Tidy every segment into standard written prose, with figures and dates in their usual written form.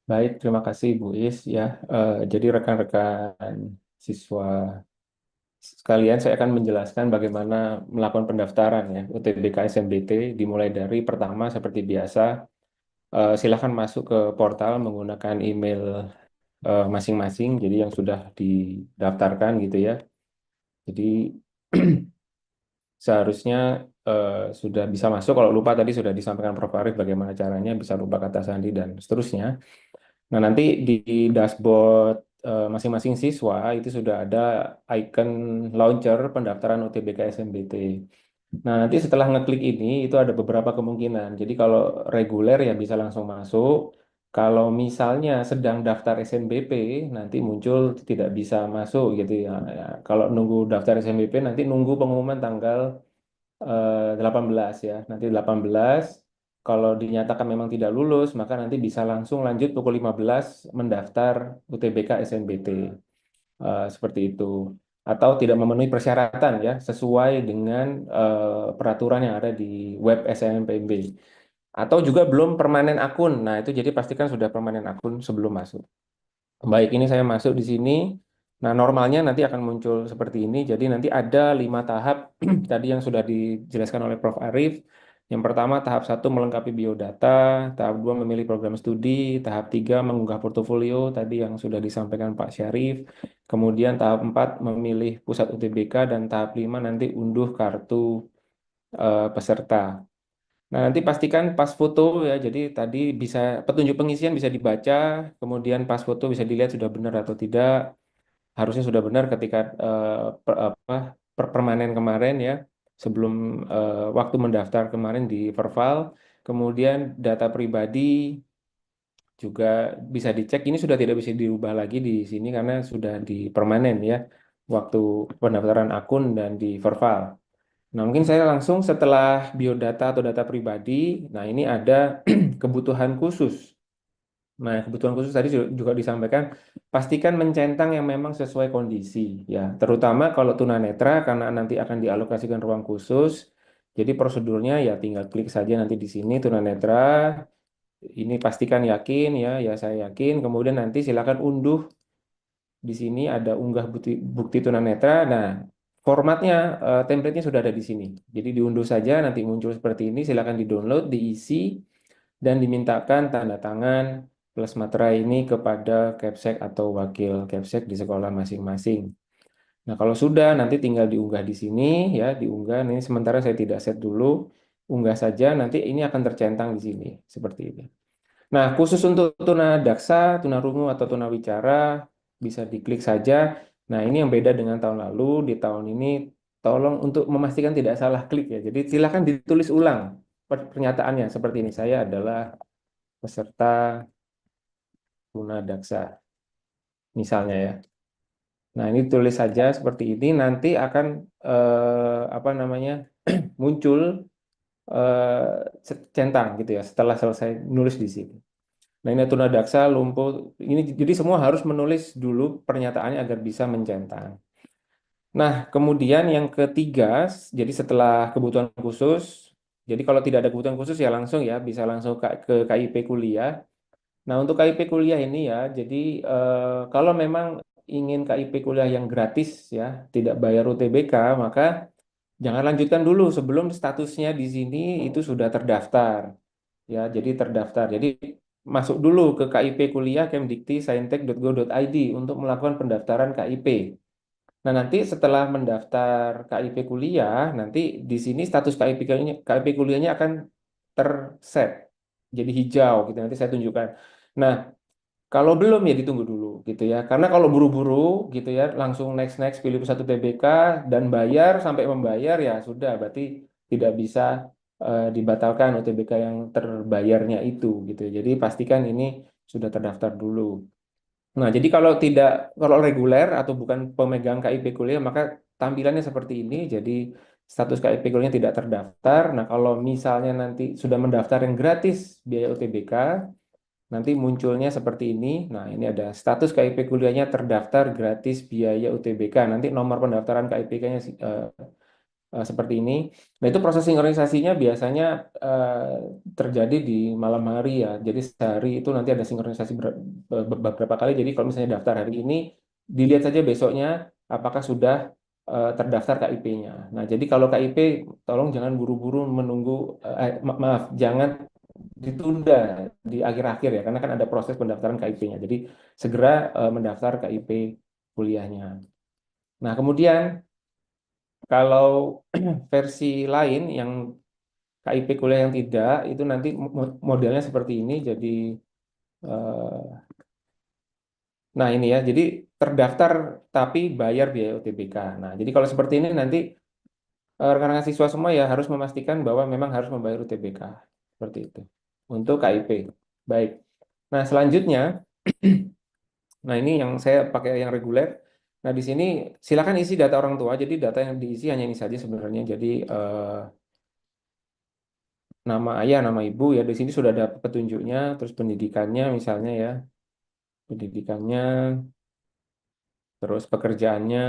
Baik, terima kasih Bu Is ya. Jadi rekan-rekan siswa sekalian, saya akan menjelaskan bagaimana melakukan pendaftaran ya UTBK SNBT dimulai dari pertama seperti biasa. Silakan masuk ke portal menggunakan email masing-masing, jadi yang sudah didaftarkan gitu ya. Jadi seharusnya sudah bisa masuk. Kalau lupa tadi sudah disampaikan Prof. Arief bagaimana caranya, bisa lupa kata sandi dan seterusnya. Nah, nanti di dashboard masing-masing siswa itu sudah ada icon launcher pendaftaran UTBK SNBT. Nah, nanti setelah ngeklik ini, itu ada beberapa kemungkinan. Jadi kalau reguler ya bisa langsung masuk. Kalau misalnya sedang daftar SNBP, nanti muncul tidak bisa masuk gitu ya. Kalau nunggu daftar SNBP, nanti nunggu pengumuman tanggal 18 ya. Nanti 18, kalau dinyatakan memang tidak lulus, maka nanti bisa langsung lanjut pukul 15 mendaftar UTBK SNBT. Seperti itu. Atau tidak memenuhi persyaratan ya, sesuai dengan peraturan yang ada di web SNMPB. Atau juga belum permanen akun. Nah, itu jadi pastikan sudah permanen akun sebelum masuk. Baik, ini saya masuk di sini. Nah, normalnya nanti akan muncul seperti ini. Jadi nanti ada 5 tahap tadi yang sudah dijelaskan oleh Prof. Arief. Yang pertama, tahap 1 melengkapi biodata, tahap 2 memilih program studi, tahap 3 mengunggah portofolio tadi yang sudah disampaikan Pak Syarif. Kemudian tahap 4 memilih pusat UTBK dan tahap 5 nanti unduh kartu peserta. Nah, nanti pastikan pas foto ya. Jadi tadi bisa petunjuk pengisian bisa dibaca, kemudian pas foto bisa dilihat sudah benar atau tidak. Harusnya sudah benar ketika permanen kemarin ya, sebelum waktu mendaftar kemarin di Verval. Kemudian data pribadi juga bisa dicek. Ini sudah tidak bisa diubah lagi di sini karena sudah di permanen ya, waktu pendaftaran akun dan di Verval. Nah, mungkin saya langsung setelah biodata atau data pribadi. Nah, ini ada kebutuhan khusus. Nah, kebutuhan khusus tadi juga disampaikan, pastikan mencentang yang memang sesuai kondisi, ya. Terutama kalau tunanetra, karena nanti akan dialokasikan ruang khusus. Jadi prosedurnya ya tinggal klik saja nanti di sini tunanetra. Ini pastikan yakin ya, ya saya yakin. Kemudian nanti silakan unduh di sini ada unggah bukti, bukti tunanetra. Nah, formatnya, template-nya sudah ada di sini. Jadi diunduh saja, nanti muncul seperti ini. Silakan di-download, diisi, dan dimintakan tanda tangan plus materai ini kepada Kepsek atau wakil Kepsek di sekolah masing-masing. Nah, kalau sudah, nanti tinggal diunggah di sini, ya, diunggah. Ini sementara saya tidak set dulu. Unggah saja, nanti ini akan tercentang di sini, seperti ini. Nah, khusus untuk tuna daksa, tuna rungu atau tuna wicara bisa diklik saja. Nah, ini yang beda dengan tahun lalu. Di tahun ini tolong untuk memastikan tidak salah klik ya. Jadi silakan ditulis ulang pernyataannya seperti ini. Saya adalah peserta tuna daksa misalnya ya. Nah, ini tulis saja seperti ini nanti akan apa namanya? Muncul centang gitu ya setelah selesai nulis di sini. Nah, ini tunadaksa, lumpuh. Ini jadi semua harus menulis dulu pernyataannya agar bisa mencentang. Nah, kemudian yang ketiga, jadi setelah kebutuhan khusus, jadi kalau tidak ada kebutuhan khusus ya langsung ya, bisa langsung ke KIP kuliah. Nah, untuk KIP kuliah ini ya, jadi kalau memang ingin KIP kuliah yang gratis ya, tidak bayar UTBK, maka jangan lanjutkan dulu sebelum statusnya di sini itu sudah terdaftar. Ya, jadi terdaftar. Jadi masuk dulu ke KIP kuliah kemdikti.saintek.go.id untuk melakukan pendaftaran KIP. Nah, nanti setelah mendaftar KIP kuliah, nanti di sini status KIP kuliahnya akan terset jadi hijau gitu. Nanti saya tunjukkan. Nah, kalau belum ya ditunggu dulu gitu ya. Karena kalau buru-buru gitu ya, langsung next next pilih satu TBK dan bayar sampai membayar ya sudah berarti tidak bisa dibatalkan UTBK yang terbayarnya itu gitu. Jadi pastikan ini sudah terdaftar dulu. Nah, jadi kalau reguler atau bukan pemegang KIP kuliah maka tampilannya seperti ini. Jadi status KIP kuliahnya tidak terdaftar. Nah, kalau misalnya nanti sudah mendaftar yang gratis biaya UTBK, nanti munculnya seperti ini. Nah, ini ada status KIP kuliahnya terdaftar gratis biaya UTBK. Nanti nomor pendaftaran KIPK-nya seperti ini. Nah, itu proses sinkronisasinya biasanya terjadi di malam hari ya. Jadi sehari itu nanti ada sinkronisasi beberapa kali. Jadi kalau misalnya daftar hari ini, dilihat saja besoknya apakah sudah terdaftar KIP-nya. Nah, jadi kalau KIP, tolong jangan buru-buru menunggu, maaf, jangan ditunda di akhir-akhir ya, karena kan ada proses pendaftaran KIP-nya. Jadi segera mendaftar KIP kuliahnya. Nah, kemudian kalau versi lain yang KIP kuliah yang tidak, itu nanti modelnya seperti ini. Jadi, eh, nah ini ya, jadi terdaftar tapi bayar biaya UTBK. Nah, jadi kalau seperti ini nanti rekan-rekan siswa semua ya harus memastikan bahwa memang harus membayar UTBK. Seperti itu. Untuk KIP. Baik. Nah, selanjutnya, nah ini yang saya pakai yang reguler. Nah, di sini silakan isi data orang tua. Jadi data yang diisi hanya ini saja sebenarnya. Jadi nama ayah, nama ibu ya, di sini sudah ada petunjuknya, terus pendidikannya misalnya ya, pendidikannya, terus pekerjaannya,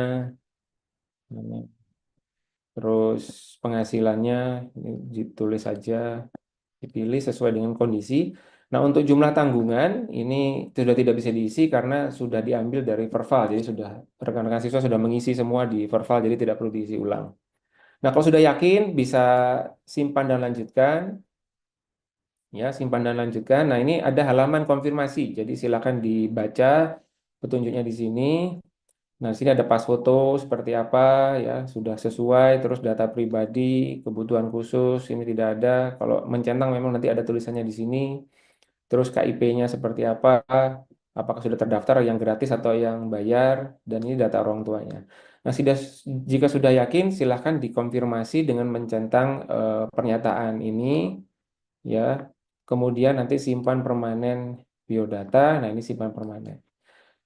terus penghasilannya, ini ditulis saja, dipilih sesuai dengan kondisi. Nah, untuk jumlah tanggungan ini sudah tidak bisa diisi karena sudah diambil dari Verval, jadi sudah rekan-rekan siswa sudah mengisi semua di Verval, jadi tidak perlu diisi ulang. Nah, kalau sudah yakin bisa simpan dan lanjutkan. Ya, simpan dan lanjutkan. Nah, ini ada halaman konfirmasi. Jadi silakan dibaca petunjuknya di sini. Nah, di sini ada pas foto seperti apa ya, sudah sesuai, terus data pribadi, kebutuhan khusus ini tidak ada. Kalau mencentang memang nanti ada tulisannya di sini. Terus KIP-nya seperti apa? Apakah sudah terdaftar yang gratis atau yang bayar, dan ini data orang tuanya. Nah, jika sudah yakin silahkan dikonfirmasi dengan mencentang pernyataan ini ya. Kemudian nanti simpan permanen biodata. Nah, ini simpan permanen.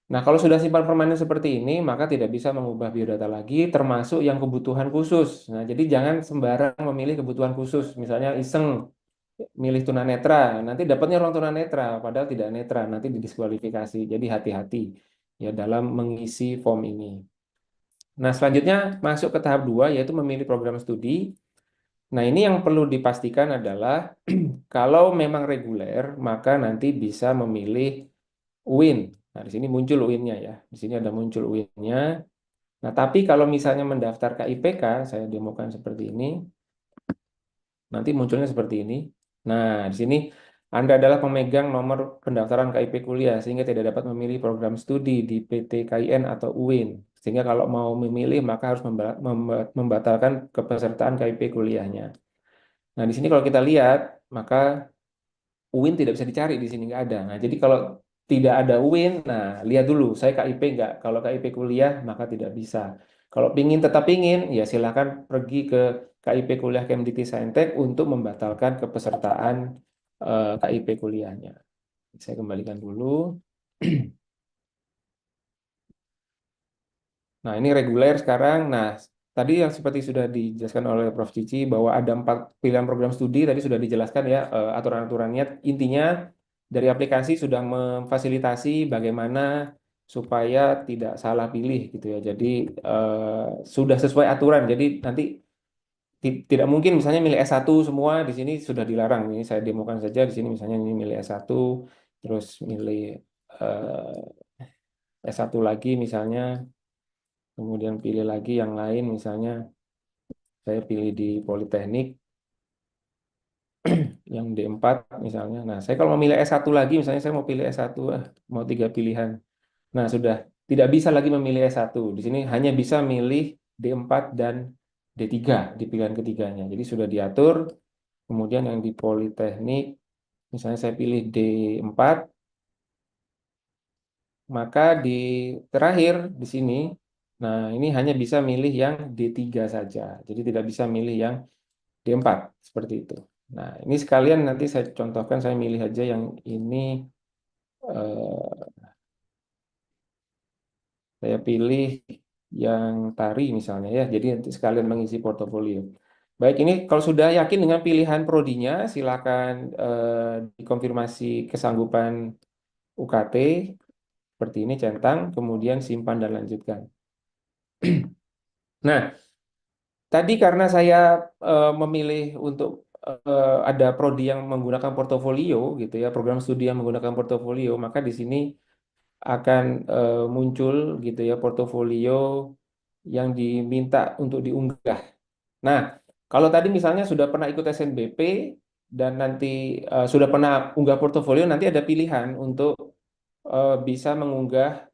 Nah, kalau sudah simpan permanen seperti ini, maka tidak bisa mengubah biodata lagi, termasuk yang kebutuhan khusus. Nah, jadi jangan sembarang memilih kebutuhan khusus. Misalnya iseng milih tunanetra, nanti dapatnya orang tunanetra, padahal tidak netra, nanti didiskualifikasi. Jadi hati-hati ya dalam mengisi form ini. Nah, selanjutnya masuk ke tahap 2, yaitu memilih program studi. Nah, ini yang perlu dipastikan adalah kalau memang reguler, maka nanti bisa memilih UIN. Nah, di sini muncul UIN-nya ya. Di sini ada muncul UIN-nya. Nah, tapi kalau misalnya mendaftar ke IPK, saya demokan seperti ini, nanti munculnya seperti ini. Nah, di sini Anda adalah pemegang nomor pendaftaran KIP kuliah, sehingga tidak dapat memilih program studi di PT KIN atau UIN. Sehingga kalau mau memilih, maka harus membatalkan kepesertaan KIP kuliahnya. Nah, di sini kalau kita lihat, maka UIN tidak bisa dicari di sini, nggak ada. Nah, jadi kalau tidak ada UIN, nah lihat dulu, saya KIP nggak. Kalau KIP kuliah, maka tidak bisa. Kalau tetap pingin, ya silakan pergi ke KIP kuliah Kemdikti Saintek untuk membatalkan kepesertaan KIP kuliahnya. Saya kembalikan dulu. Nah, ini reguler sekarang. Nah, tadi yang seperti sudah dijelaskan oleh Prof. Cici bahwa ada 4 pilihan program studi, tadi sudah dijelaskan ya aturan-aturannya. Intinya dari aplikasi sudah memfasilitasi bagaimana supaya tidak salah pilih gitu ya. Jadi sudah sesuai aturan. Jadi nanti tidak mungkin misalnya milih S1 semua di sini sudah dilarang. Ini saya demokan saja di sini misalnya ini milih S1 terus milih S1 lagi misalnya. Kemudian pilih lagi yang lain, misalnya saya pilih di Politeknik yang D4 misalnya. Nah, saya kalau mau milih S1 lagi, misalnya saya mau pilih S1, mau 3 pilihan. Nah, sudah tidak bisa lagi memilih S1. Di sini hanya bisa milih D4 dan D3 di pilihan ketiganya. Jadi sudah diatur. Kemudian yang di Politeknik, misalnya saya pilih D4, maka di terakhir di sini, nah ini hanya bisa milih yang D3 saja. Jadi tidak bisa milih yang D4 seperti itu. Nah, ini sekalian nanti saya contohkan, saya milih aja yang ini, saya pilih yang tari misalnya ya. Jadi nanti sekalian mengisi portofolio. Baik, ini kalau sudah yakin dengan pilihan prodinya, silakan dikonfirmasi kesanggupan UKT seperti ini, centang, kemudian simpan dan lanjutkan. Nah, tadi karena saya memilih untuk ada prodi yang menggunakan portofolio gitu ya, program studi yang menggunakan portofolio, maka di sini akan muncul gitu ya portofolio yang diminta untuk diunggah. Nah, kalau tadi misalnya sudah pernah ikut SNBP dan nanti sudah pernah unggah portofolio, nanti ada pilihan untuk bisa mengunggah,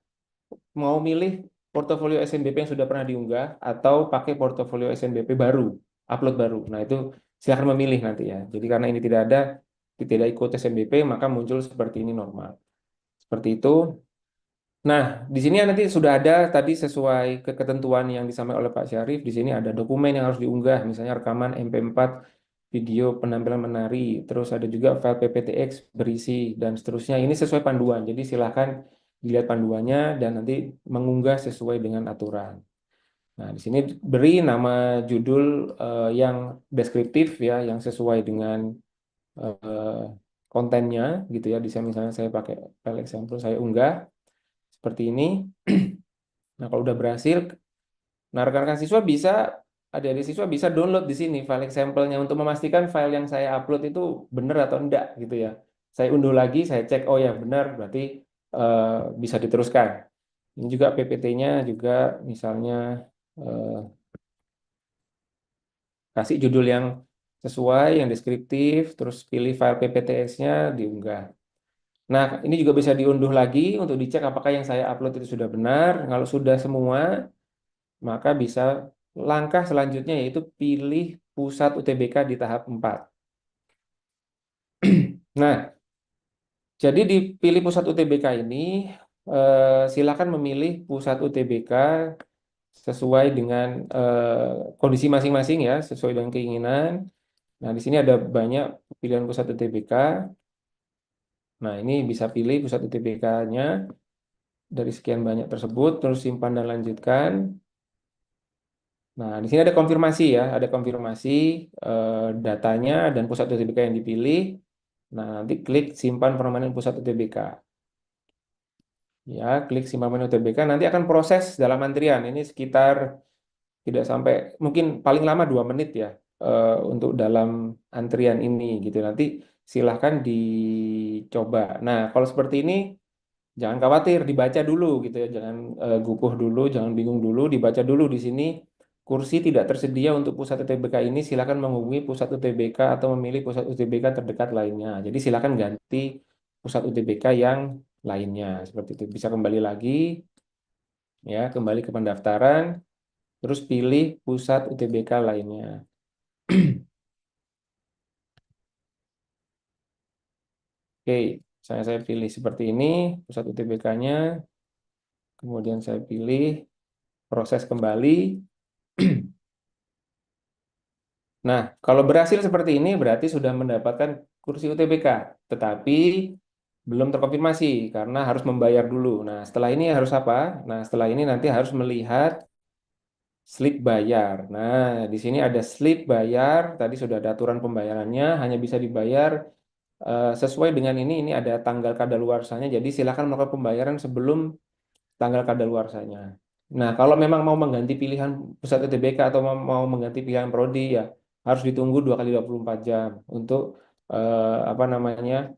mau milih portofolio SNBP yang sudah pernah diunggah atau pakai portofolio SNBP baru, upload baru. Nah, itu silakan memilih nanti ya. Jadi karena ini tidak ada, tidak ikut SNBP, maka muncul seperti ini normal. Seperti itu. Nah, di sini nanti sudah ada tadi sesuai ketentuan yang disampaikan oleh Pak Syarif. Di sini ada dokumen yang harus diunggah, misalnya rekaman MP4, video penampilan menari, terus ada juga file PPTX berisi dan seterusnya. Ini sesuai panduan. Jadi silakan dilihat panduannya dan nanti mengunggah sesuai dengan aturan. Nah, di sini beri nama judul yang deskriptif ya, yang sesuai dengan eh, kontennya gitu ya. Di sini misalnya saya pakai file example, saya unggah seperti ini. Nah, kalau udah berhasil, nah rekan-rekan siswa bisa, adik-adik siswa bisa download di sini file sampelnya untuk memastikan file yang saya upload itu benar atau enggak gitu ya. Saya unduh lagi, saya cek, oh ya benar, berarti eh, bisa diteruskan. Ini juga PPT-nya juga misalnya eh, kasih judul yang sesuai, yang deskriptif, terus pilih file PPTX-nya, diunggah. Nah, ini juga bisa diunduh lagi untuk dicek apakah yang saya upload itu sudah benar. Kalau sudah semua, maka bisa langkah selanjutnya yaitu pilih pusat UTBK di tahap 4. Nah, jadi di pilih pusat UTBK ini silakan memilih pusat UTBK sesuai dengan kondisi masing-masing ya, sesuai dengan keinginan. Nah, di sini ada banyak pilihan pusat UTBK. Nah, ini bisa pilih pusat UTBK-nya dari sekian banyak tersebut, terus simpan dan lanjutkan. Nah, di sini ada konfirmasi ya, ada konfirmasi datanya dan pusat UTBK yang dipilih. Nah, nanti klik simpan permanen pusat UTBK. Ya, klik simpan permanen UTBK, nanti akan proses dalam antrian. Ini sekitar tidak sampai, mungkin paling lama 2 menit ya untuk dalam antrian ini gitu. Nanti silahkan dicoba. Nah, kalau seperti ini jangan khawatir, dibaca dulu gitu ya. Jangan gupuh dulu, jangan bingung dulu, dibaca dulu di sini. Kursi tidak tersedia untuk pusat UTBK ini, silakan menghubungi pusat UTBK atau memilih pusat UTBK terdekat lainnya. Jadi silakan ganti pusat UTBK yang lainnya. Seperti itu. Bisa kembali lagi ya, kembali ke pendaftaran, terus pilih pusat UTBK lainnya. Oke, saya pilih seperti ini pusat UTBK-nya, kemudian saya pilih proses kembali. Nah, kalau berhasil seperti ini berarti sudah mendapatkan kursi UTBK, tetapi belum terkonfirmasi karena harus membayar dulu. Nah, setelah ini harus apa? Nah, setelah ini nanti harus melihat slip bayar. Nah, di sini ada slip bayar, tadi sudah ada aturan pembayarannya, hanya bisa dibayar sesuai dengan ini. Ini ada tanggal kadaluarsanya, jadi silakan melakukan pembayaran sebelum tanggal kadaluarsanya. Nah, kalau memang mau mengganti pilihan pusat UTBK atau mau mengganti pilihan prodi ya harus ditunggu 2 kali 24 jam untuk apa namanya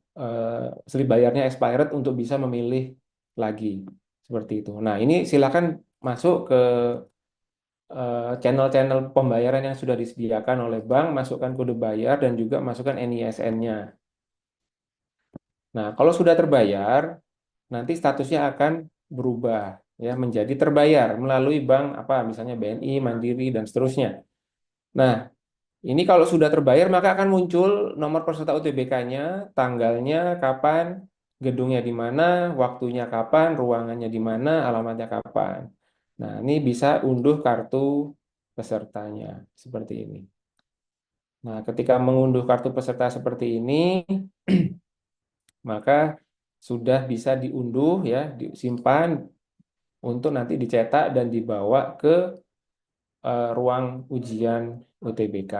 slip bayarnya expired untuk bisa memilih lagi seperti itu. Nah, ini silakan masuk ke channel-channel pembayaran yang sudah disediakan oleh bank, masukkan kode bayar dan juga masukkan NISN-nya. Nah, kalau sudah terbayar, nanti statusnya akan berubah ya menjadi terbayar melalui bank apa misalnya BNI, Mandiri dan seterusnya. Nah, ini kalau sudah terbayar maka akan muncul nomor peserta UTBK-nya, tanggalnya, kapan, gedungnya di mana, waktunya kapan, ruangannya di mana, alamatnya kapan. Nah, ini bisa unduh kartu pesertanya seperti ini. Nah, ketika mengunduh kartu peserta seperti ini, maka sudah bisa diunduh ya, disimpan untuk nanti dicetak dan dibawa ke ruang ujian UTBK.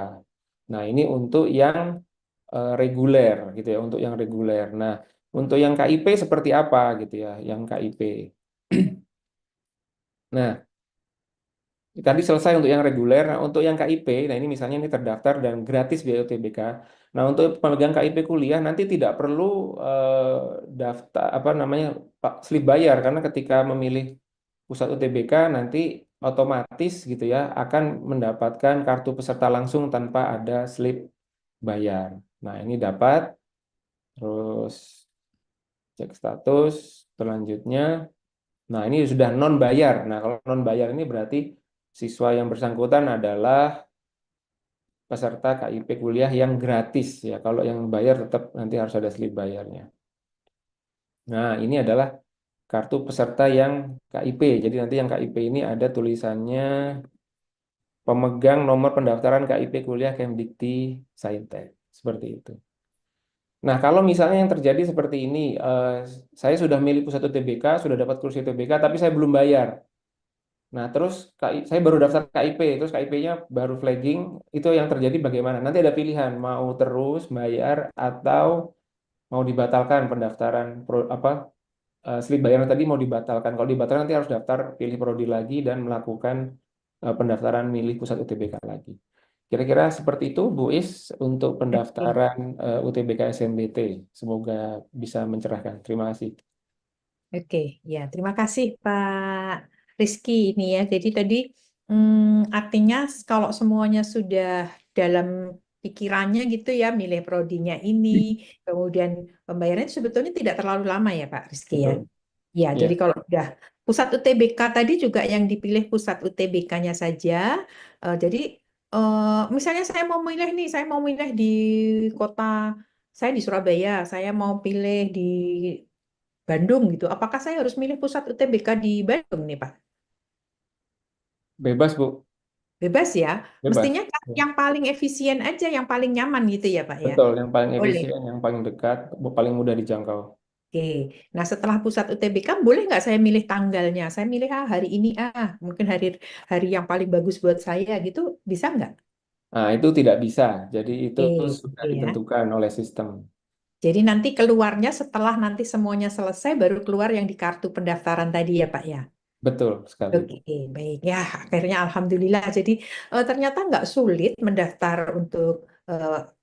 Nah, ini untuk yang reguler gitu ya, untuk yang reguler. Nah, untuk yang KIP seperti apa gitu ya, yang KIP. Nah, Tadi selesai untuk yang reguler. Nah, untuk yang KIP, nah ini misalnya ini terdaftar dan gratis biaya UTBK. Nah, untuk pemegang KIP kuliah nanti tidak perlu daftar apa namanya slip bayar karena ketika memilih pusat UTBK nanti otomatis gitu ya akan mendapatkan kartu peserta langsung tanpa ada slip bayar. Nah, ini dapat terus cek status selanjutnya. Nah, ini sudah non bayar. Nah, kalau non bayar ini berarti siswa yang bersangkutan adalah peserta KIP kuliah yang gratis ya. Kalau yang bayar tetap nanti harus ada slip bayarnya. Nah, ini adalah kartu peserta yang KIP. Jadi nanti yang KIP ini ada tulisannya pemegang nomor pendaftaran KIP kuliah Kemdikti Saintek. Seperti itu. Nah, kalau misalnya yang terjadi seperti ini, saya sudah milih pusat UTBK, sudah dapat kursi UTBK, tapi saya belum bayar. Nah, terus saya baru daftar KIP, terus KIP-nya baru flagging, itu yang terjadi bagaimana? Nanti ada pilihan, mau terus bayar atau mau dibatalkan pendaftaran slip bayarnya tadi mau dibatalkan. Kalau dibatalkan nanti harus daftar pilih prodi lagi dan melakukan pendaftaran milih pusat UTBK lagi. Kira-kira seperti itu, Bu Is, untuk Oke. pendaftaran UTBK SNBT. Semoga bisa mencerahkan. Terima kasih. Oke, ya terima kasih Pak Rizky ini ya. Jadi tadi artinya kalau semuanya sudah dalam pikirannya gitu ya, milih prodinya ini, kemudian pembayarannya sebetulnya tidak terlalu lama ya Pak Rizky ya. Betul. Ya, jadi Ya, kalau udah pusat UTBK tadi juga yang dipilih pusat UTBK-nya saja. Jadi misalnya saya mau milih nih, saya mau milih di kota, saya di Surabaya, saya mau pilih di Bandung gitu. Apakah saya harus milih pusat UTBK di Bandung nih, Pak? bebas, Bu. Bebas ya. Bebas. Mestinya kan Ya. yang paling efisien aja, yang paling nyaman gitu ya, Pak ya. Betul, yang paling Boleh. efisien, yang paling dekat, paling mudah dijangkau. Oke. Nah, setelah pusat UTBK, boleh nggak saya milih tanggalnya? Saya milih hari ini mungkin hari hari yang paling bagus buat saya gitu, bisa nggak? Nah, itu tidak bisa. Jadi itu Oke, sudah oke ya. ditentukan oleh sistem. Jadi nanti keluarnya setelah nanti semuanya selesai, baru keluar yang di kartu pendaftaran tadi ya, Pak ya. Betul sekali, Bu. Oke, baik. Ya, akhirnya Alhamdulillah. Jadi ternyata nggak sulit mendaftar untuk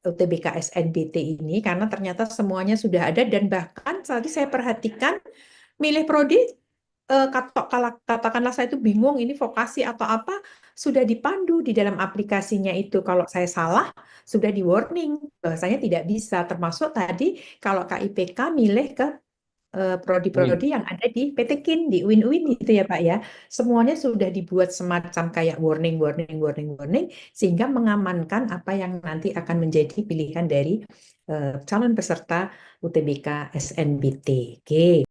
UTBK SNBT ini karena ternyata semuanya sudah ada dan bahkan tadi saya perhatikan milih prodi katakanlah saya itu bingung ini vokasi atau apa sudah dipandu di dalam aplikasinya itu. Kalau saya salah sudah di warning bahwasanya tidak bisa. Termasuk tadi kalau KIPK milih ke prodi-prodi Win. yang ada di PT KIN, di Win-Win itu ya Pak ya. Semuanya sudah dibuat semacam kayak warning, warning, warning, warning, sehingga mengamankan apa yang nanti akan menjadi pilihan dari calon peserta UTBK SNBT. Oke.